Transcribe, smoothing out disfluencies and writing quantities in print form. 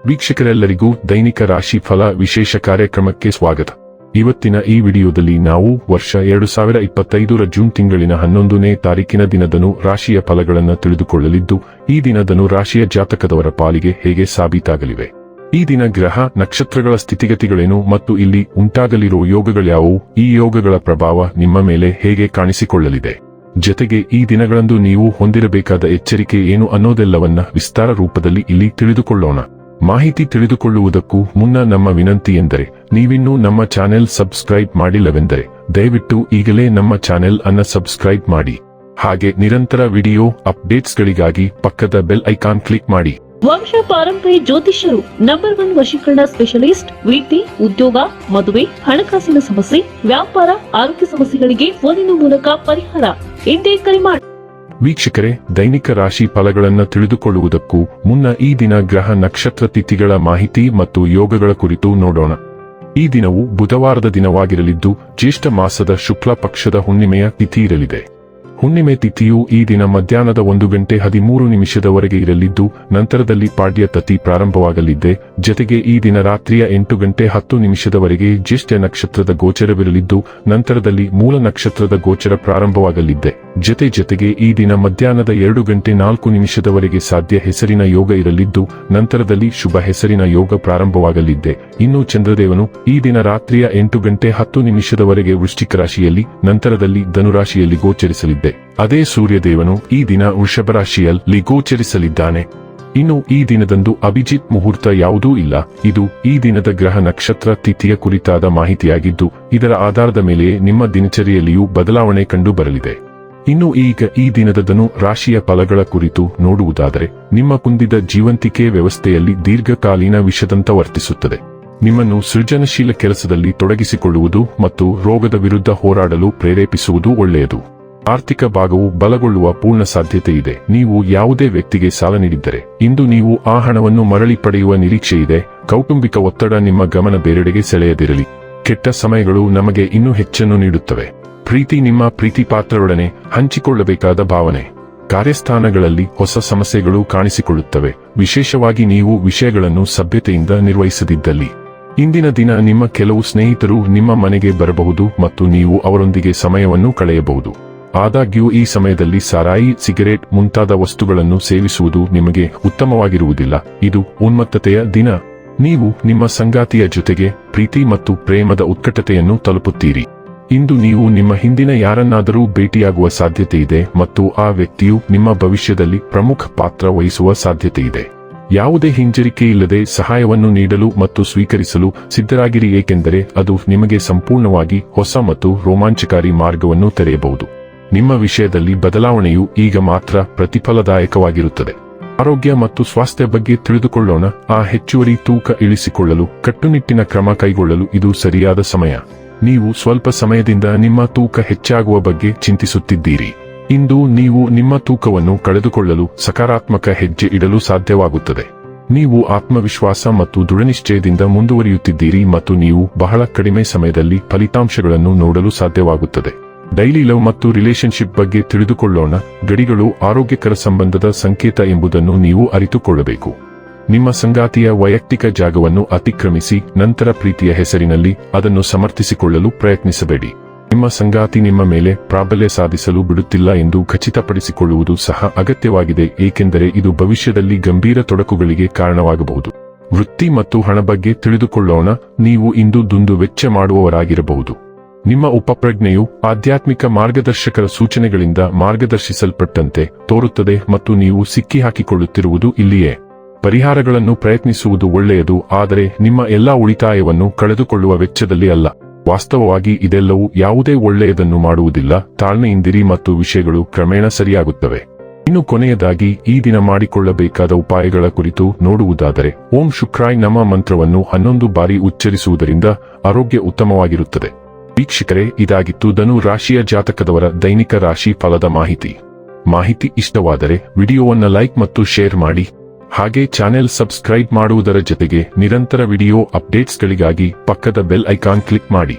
ವೀಕ್ಷಕರೆಲ್ಲರಿಗೂ ದೈನಿಕ ರಾಶಿ ಫಲ ವಿಶೇಷ ಕಾರ್ಯಕ್ರಮಕ್ಕೆ ಸ್ವಾಗತ. ಇವತ್ತಿನ ಈ ವಿಡಿಯೋದಲ್ಲಿ ನಾವು ವರ್ಷ 2025ರ ಜೂನ್ ತಿಂಗಳಿನ 11ನೇ ತಾರೀಕಿನ ದಿನದನು ರಾಶಿಯ ಫಲಗಳನ್ನು ತಿಳಿದುಕೊಳ್ಳಲಿದ್ದು, ಈ ದಿನದನು ರಾಶಿಯ ಜಾತಕದವರ ಪಾಲಿಗೆ ಹೇಗೆ ಸಾಬೀತಾಗಲಿವೆ, ಈ ದಿನ ಗ್ರಹ ನಕ್ಷತ್ರಗಳ ಸ್ಥಿತಿಗತಿಗಳೇನು ಮತ್ತು ಇಲ್ಲಿ ಉಂಟಾಗಲಿರುವ ಯೋಗಗಳ್ಯಾವುವು, ಈ ಯೋಗಗಳ ಪ್ರಭಾವ ನಿಮ್ಮ ಮೇಲೆ ಹೇಗೆ ಕಾಣಿಸಿಕೊಳ್ಳಲಿದೆ, ಜೊತೆಗೆ ಈ ದಿನಗಳಂದು ನೀವು ಹೊಂದಿರಬೇಕಾದ ಎಚ್ಚರಿಕೆ ಏನು ಅನ್ನೋದೆಲ್ಲವನ್ನ ವಿಸ್ತಾರ ರೂಪದಲ್ಲಿ ಇಲ್ಲಿ ತಿಳಿದುಕೊಳ್ಳೋಣ. ಮಾಹಿತಿ ತಿಳಿದುಕೊಳ್ಳುವುದಕ್ಕೂ ಮುನ್ನ ನಮ್ಮ ವಿನಂತಿ ಎಂದರೆ, ನೀವಿನ್ನೂ ನಮ್ಮ ಚಾನೆಲ್ ಸಬ್ಸ್ಕ್ರೈಬ್ ಮಾಡಿಲ್ಲವೆಂದರೆ ದಯವಿಟ್ಟು ಈಗಲೇ ನಮ್ಮ ಚಾನೆಲ್ ಅನ್ನು ಸಬ್ಸ್ಕ್ರೈಬ್ ಮಾಡಿ. ಹಾಗೆ ನಿರಂತರ ವಿಡಿಯೋ ಅಪ್ಡೇಟ್ಸ್ಗಳಿಗಾಗಿ ಪಕ್ಕದ ಬೆಲ್ ಐಕಾನ್ ಕ್ಲಿಕ್ ಮಾಡಿ. ವಂಶ ಪಾರಂಪರ್ಯ ಜ್ಯೋತಿಷ್ಯರು ನಂಬರ್ 1 ವಶೀಕರಣ ಸ್ಪೆಷಲಿಸ್ಟ್. ವೃತ್ತಿ, ಉದ್ಯೋಗ, ಮದುವೆ, ಹಣಕಾಸಿನ ಸಮಸ್ಯೆ, ವ್ಯಾಪಾರ, ಆರೋಗ್ಯ ಸಮಸ್ಯೆಗಳಿಗೆ ಫೋನಿನ ಮೂಲಕ ಪರಿಹಾರ. ಇಂದೇ ಕರೆ ಮಾಡಿ. ವೀಕ್ಷಕರೇ, ದೈನಿಕ ರಾಶಿ ಫಲಗಳನ್ನು ತಿಳಿದುಕೊಳ್ಳುವುದಕ್ಕೂ ಮುನ್ನ ಈ ದಿನ ಗ್ರಹ ನಕ್ಷತ್ರ ತಿಥಿಗಳ ಮಾಹಿತಿ ಮತ್ತು ಯೋಗಗಳ ಕುರಿತು ನೋಡೋಣ. ಈ ದಿನವು ಬುಧವಾರದ ದಿನವಾಗಿರಲಿದ್ದು, ಜ್ಯೇಷ್ಠ ಮಾಸದ ಶುಕ್ಲ ಪಕ್ಷದ ಹುಣ್ಣಿಮೆಯ ತಿಥಿ ಇರಲಿದೆ. ಹುಣ್ಣಿಮೆ ತಿಥಿಯು ಈ ದಿನ ಮಧ್ಯಾಹ್ನದ 1:13 ಇರಲಿದ್ದು, ನಂತರದಲ್ಲಿ ಪಾಡ್ಯ ತಿಥಿ ಪ್ರಾರಂಭವಾಗಲಿದೆ. ಜೊತೆಗೆ ಈ ದಿನ ರಾತ್ರಿಯ 8:10 ಜ್ಯೇಷ್ಠ ನಕ್ಷತ್ರದ ಗೋಚರವಿರಲಿದ್ದು, ನಂತರದಲ್ಲಿ ಮೂಲ ನಕ್ಷತ್ರದ ಗೋಚರ ಪ್ರಾರಂಭವಾಗಲಿದೆ. ಜೊತೆಗೆ ಈ ದಿನ ಮಧ್ಯಾಹ್ನದ 2:04 ಸಾಧ್ಯ ಹೆಸರಿನ ಯೋಗ ಇರಲಿದ್ದು, ನಂತರದಲ್ಲಿ ಶುಭ ಹೆಸರಿನ ಯೋಗ ಪ್ರಾರಂಭವಾಗಲಿದೆ. ಇನ್ನು ಚಂದ್ರದೇವನು ಈ ದಿನ ರಾತ್ರಿಯ 8:10 ವೃಶ್ಚಿಕ ರಾಶಿಯಲ್ಲಿ, ನಂತರದಲ್ಲಿ ಧನುರಾಶಿಯಲ್ಲಿ ಗೋಚರಿಸಲಿದೆ. ಅದೇ ಸೂರ್ಯದೇವನು ಈ ದಿನ ವೃಷಭ ರಾಶಿಯಲ್ಲಿ ಗೋಚರಿಸಲಿದ್ದಾನೆ. ಇನ್ನು ಈ ದಿನದಂದು ಅಭಿಜಿತ್ ಮುಹೂರ್ತ ಯಾವುದೂ ಇಲ್ಲ. ಇದು ಈ ದಿನದ ಗ್ರಹ ನಕ್ಷತ್ರ ತಿಥಿಯ ಕುರಿತಾದ ಮಾಹಿತಿಯಾಗಿದ್ದು, ಇದರ ಆಧಾರದ ಮೇಲೆಯೇ ನಿಮ್ಮ ದಿನಚರಿಯಲ್ಲಿಯೂ ಬದಲಾವಣೆ ಕಂಡು ಬರಲಿದೆ. ಇನ್ನು ಈಗ ಈ ದಿನದ ರಾಶಿಯ ಫಲಗಳ ಕುರಿತು ನೋಡುವುದಾದರೆ, ನಿಮ್ಮ ಕುಂದಿದ ಜೀವಂತಿಕೆ ವ್ಯವಸ್ಥೆಯಲ್ಲಿ ದೀರ್ಘಕಾಲೀನ ವಿಷದಂತ ವರ್ತಿಸುತ್ತದೆ. ನಿಮ್ಮನ್ನು ಸೃಜನಶೀಲ ಕೆಲಸದಲ್ಲಿ ತೊಡಗಿಸಿಕೊಳ್ಳುವುದು ಮತ್ತು ರೋಗದ ವಿರುದ್ಧ ಹೋರಾಡಲು ಪ್ರೇರೇಪಿಸುವುದು ಒಳ್ಳೆಯದು. ಆರ್ಥಿಕ ಭಾಗವು ಬಲಗೊಳ್ಳುವ ಪೂರ್ಣ ಸಾಧ್ಯತೆ ಇದೆ. ನೀವು ಯಾವುದೇ ವ್ಯಕ್ತಿಗೆ ಸಾಲ ನೀಡಿದ್ದರೆ ಇಂದು ನೀವು ಆ ಹಣವನ್ನು ಮರಳಿ ಪಡೆಯುವ ನಿರೀಕ್ಷೆ ಇದೆ. ಕೌಟುಂಬಿಕ ಒತ್ತಡ ನಿಮ್ಮ ಗಮನ ಬೇರೆಡೆಗೆ ಸೆಳೆಯದಿರಲಿ. ಕೆಟ್ಟ ಸಮಯಗಳು ನಮಗೆ ಇನ್ನೂ ಹೆಚ್ಚನ್ನು ನೀಡುತ್ತವೆ. ಪ್ರೀತಿ ನಿಮ್ಮ ಪ್ರೀತಿ ಪಾತ್ರರೊಡನೆ ಹಂಚಿಕೊಳ್ಳಬೇಕಾದ ಭಾವನೆ. ಕಾರ್ಯಸ್ಥಾನಗಳಲ್ಲಿ ಹೊಸ ಸಮಸ್ಯೆಗಳು ಕಾಣಿಸಿಕೊಳ್ಳುತ್ತವೆ, ವಿಶೇಷವಾಗಿ ನೀವು ವಿಷಯಗಳನ್ನು ಸಭ್ಯತೆಯಿಂದ ನಿರ್ವಹಿಸದಿದ್ದಲ್ಲಿ. ಇಂದಿನ ದಿನ ನಿಮ್ಮ ಕೆಲವು ಸ್ನೇಹಿತರು ನಿಮ್ಮ ಮನೆಗೆ ಬರಬಹುದು ಮತ್ತು ನೀವು ಅವರೊಂದಿಗೆ ಸಮಯವನ್ನು ಕಳೆಯಬಹುದು. ಆದಾಗ್ಯೂ ಈ ಸಮಯದಲ್ಲಿ ಸಾರಾಯಿ, ಸಿಗರೇಟ್ ಮುಂತಾದ ವಸ್ತುಗಳನ್ನು ಸೇವಿಸುವುದು ನಿಮಗೆ ಉತ್ತಮವಾಗಿರುವುದಿಲ್ಲ. ಇದು ಉನ್ಮತ್ತತೆಯ ದಿನ. ನೀವು ನಿಮ್ಮ ಸಂಗಾತಿಯ ಜೊತೆಗೆ ಪ್ರೀತಿ ಮತ್ತು ಪ್ರೇಮದ ಉತ್ಕಟತೆಯನ್ನು ತಲುಪುತ್ತೀರಿ. ಇಂದು ನೀವು ನಿಮ್ಮ ಹಿಂದಿನ ಯಾರನ್ನಾದರೂ ಭೇಟಿಯಾಗುವ ಸಾಧ್ಯತೆ ಇದೆ ಮತ್ತು ಆ ವ್ಯಕ್ತಿಯು ನಿಮ್ಮ ಭವಿಷ್ಯದಲ್ಲಿ ಪ್ರಮುಖ ಪಾತ್ರ ವಹಿಸುವ ಸಾಧ್ಯತೆ ಇದೆ. ಯಾವುದೇ ಹಿಂಜರಿಕೆ ಇಲ್ಲದೆ ಸಹಾಯವನ್ನು ನೀಡಲು ಮತ್ತು ಸ್ವೀಕರಿಸಲು ಸಿದ್ಧರಾಗಿರಿ, ಏಕೆಂದರೆ ಅದು ನಿಮಗೆ ಸಂಪೂರ್ಣವಾಗಿ ಹೊಸ ಮತ್ತು ರೋಮಾಂಚಕಾರಿ ಮಾರ್ಗವನ್ನು ತೆರೆಯಬಹುದು. ನಿಮ್ಮ ವಿಷಯದಲ್ಲಿ ಬದಲಾವಣೆಯು ಈಗ ಮಾತ್ರ ಪ್ರತಿಫಲದಾಯಕವಾಗಿರುತ್ತದೆ. ಆರೋಗ್ಯ ಮತ್ತು ಸ್ವಾಸ್ಥ್ಯ ಬಗ್ಗೆ ತಿಳಿದುಕೊಳ್ಳೋಣ. ಹೆಚ್ಚುವರಿ ತೂಕ ಇಳಿಸಿಕೊಳ್ಳಲು ಕಟ್ಟುನಿಟ್ಟಿನ ಕ್ರಮ ಕೈಗೊಳ್ಳಲು ಇದು ಸರಿಯಾದ ಸಮಯ. ನೀವು ಸ್ವಲ್ಪ ಸಮಯದಿಂದ ನಿಮ್ಮ ತೂಕ ಹೆಚ್ಚಾಗುವ ಬಗ್ಗೆ ಚಿಂತಿಸುತ್ತಿದ್ದೀರಿ. ಇಂದು ನೀವು ನಿಮ್ಮ ತೂಕವನ್ನು ಕಳೆದುಕೊಳ್ಳಲು ಸಕಾರಾತ್ಮಕ ಹೆಜ್ಜೆ ಇಡಲು ಸಾಧ್ಯವಾಗುತ್ತದೆ. ನೀವು ಆತ್ಮವಿಶ್ವಾಸ ಮತ್ತು ದೃಢನಿಶ್ಚಯದಿಂದ ಮುಂದುವರಿಯುತ್ತಿದ್ದೀರಿ ಮತ್ತು ನೀವು ಬಹಳ ಕಡಿಮೆ ಸಮಯದಲ್ಲಿ ಫಲಿತಾಂಶಗಳನ್ನು ನೋಡಲು ಸಾಧ್ಯವಾಗುತ್ತದೆ. ಡೈಲಿ ಲವ್ ಮತ್ತು ರಿಲೇಶನ್ಶಿಪ್ ಬಗ್ಗೆ ತಿಳಿದುಕೊಳ್ಳೋಣ. ಗಡಿಗಳು ಆರೋಗ್ಯಕರ ಸಂಬಂಧದ ಸಂಕೇತ ಎಂಬುದನ್ನು ನೀವು ಅರಿತುಕೊಳ್ಳಬೇಕು. ನಿಮ್ಮ ಸಂಗಾತಿಯ ವೈಯಕ್ತಿಕ ಜಾಗವನ್ನು ಅತಿಕ್ರಮಿಸಿ ನಂತರ ಪ್ರೀತಿಯ ಹೆಸರಿನಲ್ಲಿ ಅದನ್ನು ಸಮರ್ಥಿಸಿಕೊಳ್ಳಲು ಪ್ರಯತ್ನಿಸಬೇಡಿ. ನಿಮ್ಮ ಸಂಗಾತಿ ನಿಮ್ಮ ಮೇಲೆ ಪ್ರಾಬಲ್ಯ ಸಾಧಿಸಲು ಬಿಡುತ್ತಿಲ್ಲ ಎಂದು ಖಚಿತಪಡಿಸಿಕೊಳ್ಳುವುದು ಸಹ ಅಗತ್ಯವಾಗಿದೆ, ಏಕೆಂದರೆ ಇದು ಭವಿಷ್ಯದಲ್ಲಿ ಗಂಭೀರ ತೊಡಕುಗಳಿಗೆ ಕಾರಣವಾಗಬಹುದು. ವೃತ್ತಿ ಮತ್ತು ಹಣ ಬಗ್ಗೆ ತಿಳಿದುಕೊಳ್ಳೋಣ. ನೀವು ಇಂದು ದುಂದು ವೆಚ್ಚ ಮಾಡುವವರಾಗಿರಬಹುದು. ನಿಮ್ಮ ಉಪಪ್ರಜ್ಞೆಯು ಆಧ್ಯಾತ್ಮಿಕ ಮಾರ್ಗದರ್ಶಕರ ಸೂಚನೆಗಳಿಂದ ಮಾರ್ಗದರ್ಶಿಸಲ್ಪಟ್ಟಂತೆ ತೋರುತ್ತದೆ ಮತ್ತು ನೀವು ಸಿಕ್ಕಿಹಾಕಿಕೊಳ್ಳುತ್ತಿರುವುದು ಇಲ್ಲಿಯೇ. ಪರಿಹಾರಗಳನ್ನು ಪ್ರಯತ್ನಿಸುವುದು ಒಳ್ಳೆಯದು, ಆದರೆ ನಿಮ್ಮ ಎಲ್ಲಾ ಉಳಿತಾಯವನ್ನು ಕಳೆದುಕೊಳ್ಳುವ ವೆಚ್ಚದಲ್ಲಿ ಅಲ್ಲ. ವಾಸ್ತವವಾಗಿ ಇದೆಲ್ಲವೂ ಯಾವುದೇ ಒಳ್ಳೆಯದನ್ನು ಮಾಡುವುದಿಲ್ಲ. ತಾಳ್ಮೆಯಿಂದಿರಿ ಮತ್ತು ವಿಷಯಗಳು ಕ್ರಮೇಣ ಸರಿಯಾಗುತ್ತವೆ. ಇನ್ನು ಕೊನೆಯದಾಗಿ ಈ ದಿನ ಮಾಡಿಕೊಳ್ಳಬೇಕಾದ ಉಪಾಯಗಳ ಕುರಿತು ನೋಡುವುದಾದರೆ, ಓಂ ಶುಕ್ರಾಯ ನಮಃ ಮಂತ್ರವನ್ನು 11 ಬಾರಿ ಉಚ್ಚರಿಸುವುದರಿಂದ ಆರೋಗ್ಯ ಉತ್ತಮವಾಗಿರುತ್ತದೆ. ವೀಕ್ಷಕರೇ, ಇದಾಗಿತ್ತು ಧನು ರಾಶಿಯ ಜಾತಕದವರ ದೈನಿಕ ರಾಶಿ ಫಲದ ಮಾಹಿತಿ ಇಷ್ಟವಾದರೆ ವಿಡಿಯೋವನ್ನು ಲೈಕ್ ಮತ್ತು ಶೇರ್ ಮಾಡಿ. ಹಾಗೆ ಚಾನೆಲ್ ಸಬ್ಸ್ಕ್ರೈಬ್ ಮಾಡುವುದರ ಜೊತೆಗೆ ನಿರಂತರ ವಿಡಿಯೋ ಅಪ್ಡೇಟ್ಸ್ಗಳಿಗಾಗಿ ಪಕ್ಕದ ಬೆಲ್ ಐಕಾನ್ ಕ್ಲಿಕ್ ಮಾಡಿ.